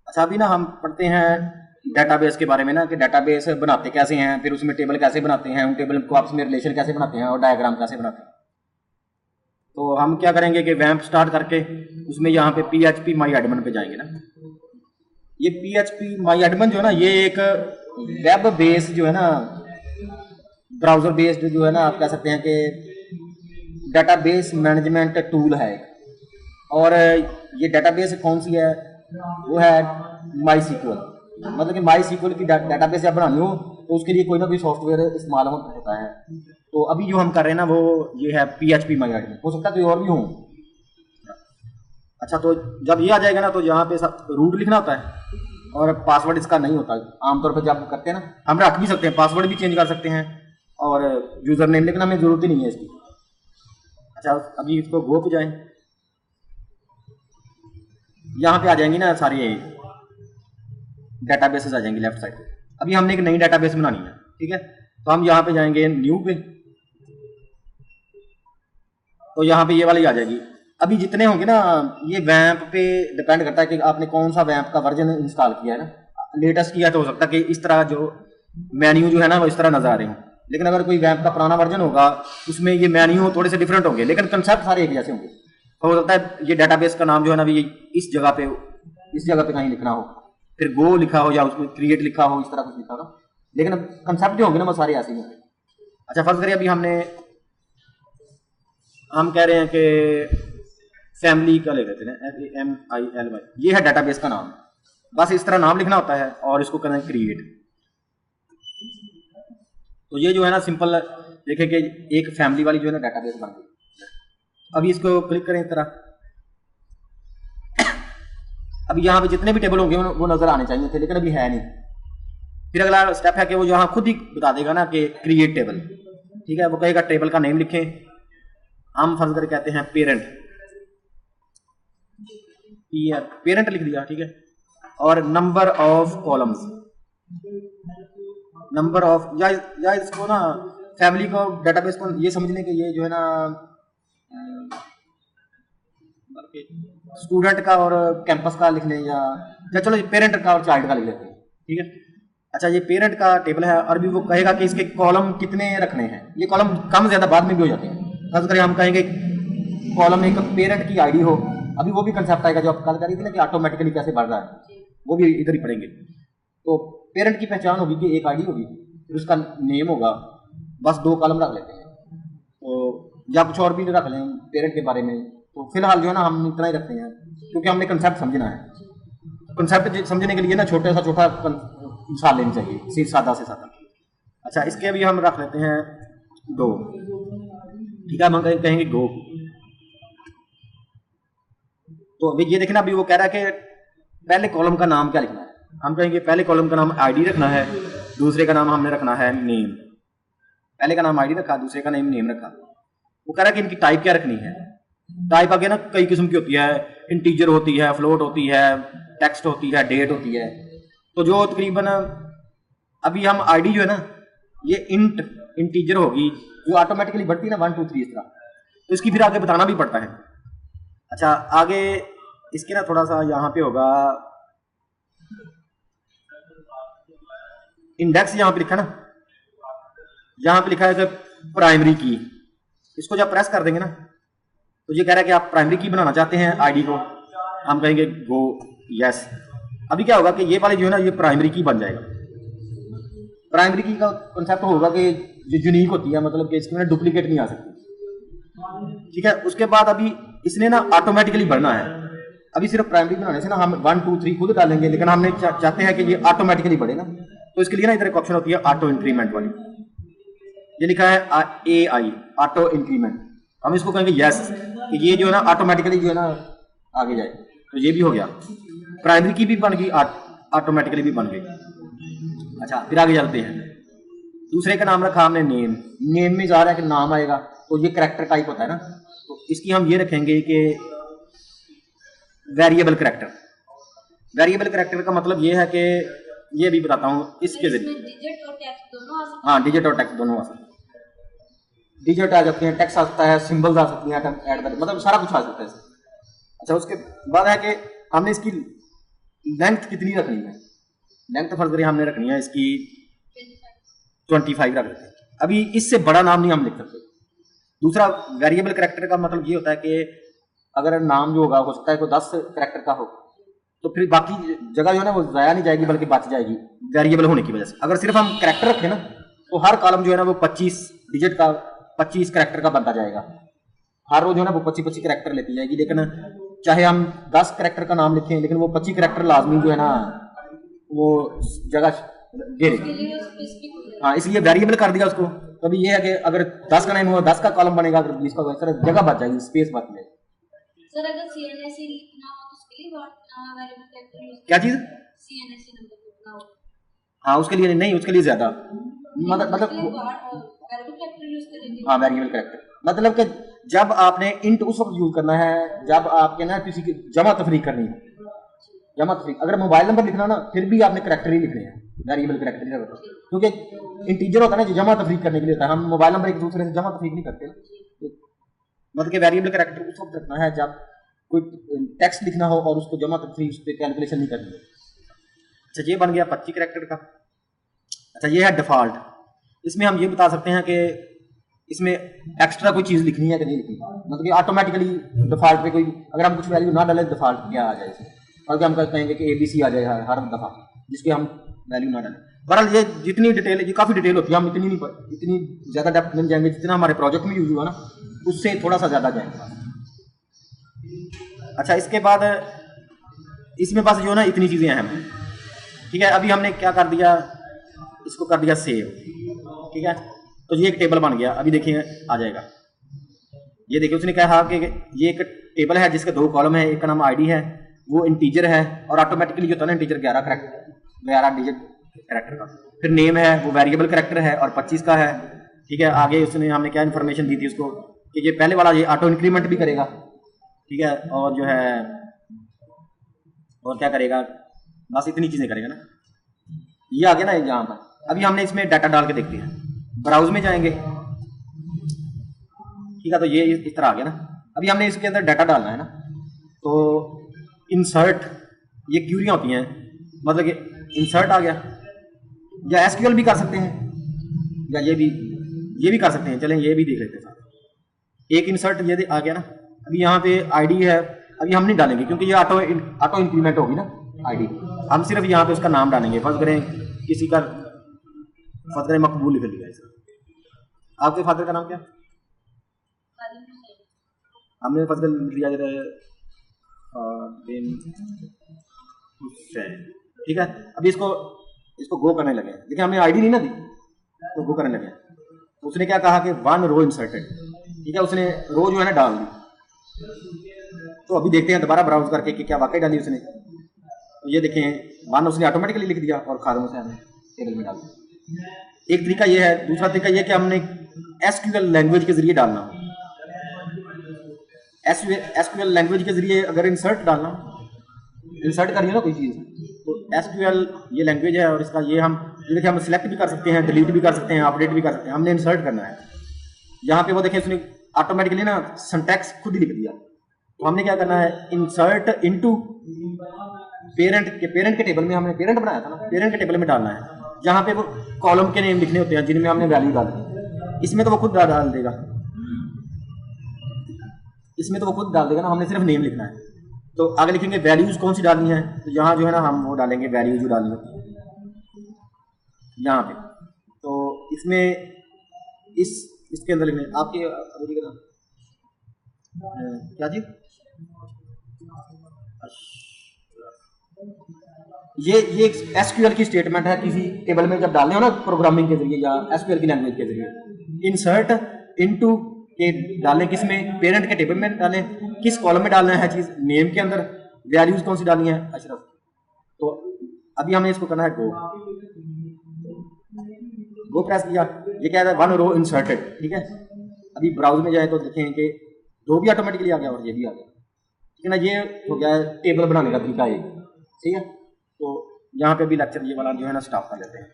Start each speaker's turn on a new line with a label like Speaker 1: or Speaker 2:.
Speaker 1: अच्छा अभी ना हम पढ़ते हैं डेटाबेस के बारे में ना, कि डेटाबेस बनाते कैसे हैं, फिर उसमें टेबल कैसे बनाते हैं, उन टेबल को आपस में रिलेशन कैसे बनाते हैं और डायग्राम कैसे बनाते हैं। तो हम क्या करेंगे कि वैम्प स्टार्ट करके उसमें यहाँ पे PHP माई एडमिन पे जाएंगे ना। ये PHP माई एडमिन जो है ना, ये एक वेब बेस जो है ना, ब्राउजर बेस्ड जो है ना, आप कह सकते हैं कि डेटाबेस मैनेजमेंट टूल है। और ये डेटाबेस कौन सी है, वो है माई सीक्वल। मतलब कि माई सीक्वल की डेटाबेस जब बनानी हो तो उसके लिए कोई ना कोई सॉफ्टवेयर इस्तेमाल होता है। तो अभी जो हम कर रहे हैं ना वो ये है PHP माई एडमिन, हो सकता है कोई और भी हो। अच्छा तो जब ये आ जाएगा ना, तो यहाँ पे रूट लिखना होता है और पासवर्ड इसका नहीं होता। आमतौर पर जब करते हैं ना, हम रख भी सकते हैं, पासवर्ड भी चेंज कर सकते हैं और यूजर नेम, लेकिन हमें जरूरत ही नहीं है इसकी। अच्छा अभी इसको गो पे जाएं, यहाँ पे आ जाएंगी ना सारी डेटाबेसेस आ जाएंगी लेफ्ट साइड पे। अभी हमने एक नई डेटाबेस बनानी है, ठीक है। तो हम यहाँ पे जाएंगे न्यू पे, तो यहाँ पे ये वाली आ जाएगी। अभी जितने होंगे ना, ये वैम्प पे डिपेंड करता है कि आपने कौन सा वैम्प का वर्जन इंस्टॉल किया है ना। लेटेस्ट किया तो हो सकता है कि इस तरह जो मेन्यू जो है ना वो इस तरह नजर आ रहे हो, लेकिन अगर कोई वैम्प का पुराना वर्जन होगा उसमें ये मेन्यू थोड़े से डिफरेंट होंगे, लेकिन कंसेप्ट सारे एक जैसे होंगे। तो हो सकता है ये डेटाबेस का नाम जो है ना ये इस जगह पे कहीं लिखना हो, फिर गो लिखा हो या उसमें क्रिएट लिखा हो, इस तरह कुछ लिखा होगा, लेकिन कंसेप्ट जो होंगे ना वो सारे ऐसे ही होंगे। अच्छा फर्ज करिए अभी हम कह रहे हैं कि फैमिली का ले लेते हैं FAMILY, ये है डेटाबेस का नाम। बस इस तरह नाम लिखना होता है और इसको करना है क्रिएट। तो ये जो है ना सिंपल देखें कि एक फैमिली वाली जो है ना डेटाबेस बन गई। अभी इसको क्लिक करें इस तरह, अभी यहाँ पे जितने भी टेबल होंगे वो नजर आने चाहिए थे, लेकिन अभी है नहीं। फिर अगला स्टेप है कि वो यहाँ खुद ही बता देगा ना कि क्रिएट टेबल, ठीक है। वो कहेगा टेबल का नेम लिखें, हम फर्ज करके कहते हैं पेरेंट लिख दिया, ठीक है। और number of columns, number of या इसको ना फैमिली को डेटाबेस को ये समझने के ये जो है ना स्टूडेंट का और कैंपस का लिख लें, या चलो पेरेंट का और चाइल्ड का लिख लेते हैं, ठीक है। अच्छा ये पेरेंट का टेबल है और भी वो कहेगा कि इसके कॉलम कितने रखने हैं। ये कॉलम कम ज्यादा बाद में भी हो जाते हैं। फर्ज करें हम कहेंगे कॉलम एक पेरेंट की आईडी हो, अभी वो भी कंसेप्ट आएगा जो आप कल कर रही थी ना कि ऑटोमेटिकली कैसे बढ़ रहा है, वो भी इधर ही पढ़ेंगे। तो पेरेंट की पहचान होगी कि एक आईडी होगी, फिर उसका नेम होगा, बस 2 कॉलम रख लेते हैं। तो या कुछ और भी रख लें पेरेंट के बारे में, तो फिलहाल जो है ना हम इतना ही रखते हैं क्योंकि हमने कंसेप्ट समझना है। कंसेप्ट समझने के लिए ना छोटा मिसाल लेनी चाहिए, सिर्फ सादा से सादा। अच्छा इसके अभी हम रख लेते हैं 2, ठीक है। हम कहेंगे गो। तो अभी ये देखना, अभी वो कह रहा है कि पहले कॉलम का नाम क्या लिखना है। हम कहेंगे पहले कॉलम का नाम आईडी रखना है, दूसरे का नाम हमने रखना है नेम। पहले का नाम आईडी रखा, दूसरे का नेम रखा। वो कह रहा है कि इनकी टाइप क्या रखनी है। टाइप आगे ना कई किस्म की होती है, इंटीजर होती है, फ्लोट होती है, टेक्स्ट होती है, डेट होती है। तो जो तकरीबन अभी हम आईडी जो है ना ये इंटीजर होगी, जो ऑटोमेटिकली बढ़ती है ना 1 2 3 इस तरह, तो इसकी फिर आगे बताना भी पड़ता है। अच्छा आगे इसके ना थोड़ा सा यहाँ पे होगा इंडेक्स, यहाँ पे लिखा ना, यहाँ पे लिखा है कि प्राइमरी की। इसको जब प्रेस कर देंगे ना तो ये कह रहा है कि आप प्राइमरी की बनाना चाहते हैं आईडी को, हम कहेंगे गो यस। अभी क्या होगा कि ये वाली जो है ना ये प्राइमरी की बन जाएगा। प्राइमरी की का कंसेप्ट होगा कि जो यूनिक होती है, मतलब कि इसमें डुप्लीकेट नहीं आ सकती, ठीक है। उसके बाद अभी इसने ना ऑटोमेटिकली बढ़ना है। अभी सिर्फ प्राइमरी बनाने से ना हम 1 2 3 खुद डालेंगे, लेकिन हमने चाहते हैं कि ये ऑटोमेटिकली बढ़े ना, तो इसके लिए ना इधर एक ऑप्शन होती है ऑटो इंक्रीमेंट वाली, ये लिखा है AI ऑटो इंक्रीमेंट। हम इसको कहेंगे यस कि ये जो है ना ऑटोमेटिकली जो है ना आगे जाए। तो ये भी हो गया, प्राइमरी की भी बन गई, ऑटोमेटिकली भी बन गई। अच्छा फिर आगे चलते हैं, दूसरे का नाम रखा हमने नेम में जा रहा है कि नाम आएगा, तो ये कैरेक्टर टाइप होता है ना, तो इसकी हम ये रखेंगे कि वेरिएबल कैरेक्टर। वेरिएबल कैरेक्टर का मतलब ये है कि ये भी बताता हूँ इसके जरिए, हाँ डिजिट और टेक्स्ट दोनों आ सकते हैं। डिजिट आ जाते हैं, टेक्स्ट आ सकता है, सिंबल्स आ सकती हैं, ऐड मतलब सारा कुछ आ सकता है। अच्छा उसके बाद है कि हमने इसकी लेंथ कितनी रखनी है? लेंथ फर्ज करिए हमने रखनी है इसकी 25 रख लेते हैं। अभी इससे बड़ा नाम नहीं हम लिख सकते। दूसरा, वेरिएबल कैरेक्टर का मतलब ये होता है कि अगर नाम जो होगा हो सकता है कोई 10 कैरेक्टर का हो, तो फिर बाकी जगह जो है ना वो जाया नहीं जाएगी बल्कि बच जाएगी वेरिएबल होने की वजह से। अगर सिर्फ हम कैरेक्टर रखें ना तो हर कॉलम जो है ना वो 25 डिजिट का 25 कैरेक्टर का बनता जाएगा। हर रोज जो है ना वो 25 कैरेक्टर लेती जाएगी। लेकिन चाहे हम 10 कैरेक्टर का नाम लिखें लेकिन वो 25 कैरेक्टर लाजमी जो है ना वो जगह घेरेगी। हाँ, इसलिए वेरिएबल कर दिया उसको। तो अभी ये है कि अगर 10 का नाम हुआ 10 का कॉलम बनेगा, अगर 20 का होगा, इस तरह जगह बच जाएगी, स्पेस बच जाएगी।
Speaker 2: सर अगर CNSE लिखना हो तो उसके लिए वेरिएबल कैरेक्टर यूज
Speaker 1: क्या चीज?
Speaker 2: CNSE नंबर लिखना हो।
Speaker 1: हाँ, उसके लिए नहीं, उसके लिए ज्यादा मतलब
Speaker 2: वेरिएबल कैरेक्टर यूज करेंगे।
Speaker 1: हाँ, वेरिएबल कैरेक्टर मतलब कि जब आपने इंट उस वक्त यूज करना है जब आपके ना किसी की जमा तफरीक करनी है। जमा तफरीक, अगर मोबाइल नंबर लिखना ना फिर भी आपने कैरेक्टर ही लिखने हैं, वेरिएबल कैरेक्टर ही रखना, क्योंकि इंटीजर होता है ना जो जमा तफरीक करने के लिए होता है। हम मोबाइल नंबर एक दूसरे से जमा तफरीक नहीं करते। मतलब कि वेरिएबल कैरेक्टर उस वक्त रखना है जब कोई टेक्स्ट लिखना हो और उसको जमा तफरीक उस पर कैलकुलेशन नहीं करनी है। अच्छा, ये बन गया 25 कैरेक्टर का। अच्छा, ये है डिफॉल्ट। इसमें हम ये बता सकते हैं कि इसमें एक्स्ट्रा कोई चीज़ लिखनी है कि नहीं लिखनी, मतलब कि ऑटोमेटिकली डिफॉल्ट पे कोई अगर हम कुछ वैल्यू ना डालें डिफॉल्ट क्या आ जाए इसमें, और हम कहेंगे कि ABC आ जाए हर दफ़ा जिसके हम वैल्यू ना डालें। बहरहाल ये जितनी डिटेल, ये काफ़ी डिटेल होती है, हम इतनी ज़्यादा डेप्थ में जाएंगे जितना हमारे प्रोजेक्ट में यूज हुआ ना उससे थोड़ा सा ज़्यादा जाएंगे। अच्छा, इसके बाद इसमें बस जो ना इतनी चीज़ें अहम हैं। ठीक है, अभी हमने क्या कर दिया, इसको कर दिया सेव। ठीक है, तो ये एक टेबल बन गया। अभी देखिए आ जाएगा, ये देखिए उसने कहा कि ये एक टेबल है जिसके 2 कॉलम है, एक का नाम ID है, वो इंटीजर है और ऑटोमेटिकली जो होता है ना इंटीजर 11 डिजिट कैरेक्टर का। फिर नेम है वो वेरिएबल कैरेक्टर है और 25 का है। ठीक है, आगे उसने हमने क्या इन्फॉर्मेशन दी थी उसको कि ये पहले वाला ये ऑटो इंक्रीमेंट भी करेगा। ठीक है, और जो है और क्या करेगा, बस इतनी चीज़ें करेगा ना। ये आ गया ना यहाँ पर। अभी हमने इसमें डाटा डाल के देखते हैं, ब्राउज में जाएंगे। ठीक है, तो ये इस तरह आ गया ना। अभी हमने इसके अंदर डाटा डालना है ना, तो इंसर्ट, ये क्यूरियाँ होती हैं, मतलब कि इंसर्ट आ गया, या SQL भी कर सकते हैं या ये भी कर सकते हैं। चलें ये भी देख लेते हैं। एक इंसर्ट ये आ गया ना। अभी यहाँ पे ID है, अभी हम नहीं डालेंगे क्योंकि ये ऑटो इंक्रीमेंट होगी ना ID। हम सिर्फ यहाँ पे उसका नाम डालेंगे। फर्ज करें किसी का, फर्ज करें मकबूल लिख लिया इसका। आपके फादर का नाम क्या? हमने फर्ज कर लिया बिन हुसैन। ठीक है, अभी इसको गो करने लगे। देखिए हमने ID नहीं ना दी, तो गो करने लगे। उसने क्या कहा कि 1 रो इंसर्टेड। ठीक है, उसने रो जो है ना डाल दी। तो अभी देखते हैं दोबारा ब्राउज करके कि क्या वाकई डाली उसने। तो ये देखें 1 उसने ऑटोमेटिकली लिख दिया और खादम से हमने टेबल में डाल दिया। एक तरीका ये है। दूसरा तरीका ये कि हमने SQL लैंग्वेज के जरिए डालना हो। SQL लैंग्वेज के जरिए अगर इंसर्ट डालना, इंसर्ट करिए ना कोई चीज़, तो SQL ये लैंग्वेज है और इसका ये देखिए हम सिलेक्ट भी कर सकते हैं, डिलीट भी कर सकते हैं, अपडेट भी कर सकते हैं। हमने इंसर्ट करना है। यहाँ पे वो देखिए उसने ऑटोमेटिकली ना सिंटैक्स खुद ही लिख दिया। तो हमने क्या करना है, इंसर्ट इनटू पेरेंट के टेबल में हमने पेरेंट बनाया था ना, पेरेंट के टेबल में डालना है जहाँ पे वो कॉलम के नेम लिखने होते हैं जिनमें हमने वैल्यू डालनी। इसमें तो वो खुद डाल देगा, इसमें तो वो खुद डाल देगा ना, हमने सिर्फ नेम लिखना है। तो आगे लिखेंगे वैल्यूज कौन सी डालनी है, तो यहाँ जो है ना हम वो डालेंगे वैल्यू जो डालनी होती है यहाँ पे। तो इसमें इसके अंदर लिखने आपके क्या जी, ये एक SQL की स्टेटमेंट है। किसी टेबल में जब डालने हो ना प्रोग्रामिंग के जरिए या SQL की लैंग्वेज के जरिए, इंसर्ट इनटू के डालें, किस में, पेरेंट के टेबल में डालें, किस कॉलम में डालना है चीज, नेम के अंदर वैल्यूज कौन सी डालनी है, अशरफ। तो अभी हमें इसको करना है गो प्रेस किया, ये क्या है 1 रो इंसर्टेड। ठीक है, अभी ब्राउज में जाए तो देखें कि 2 भी ऑटोमेटिकली आ गया और ये भी आ गया। ठीक है ना, ये हो गया टेबल बनाने का तरीका एक। ठीक है, तो यहाँ पे भी लेक्चर ये वाला जो है ना स्टॉप कर लेते हैं।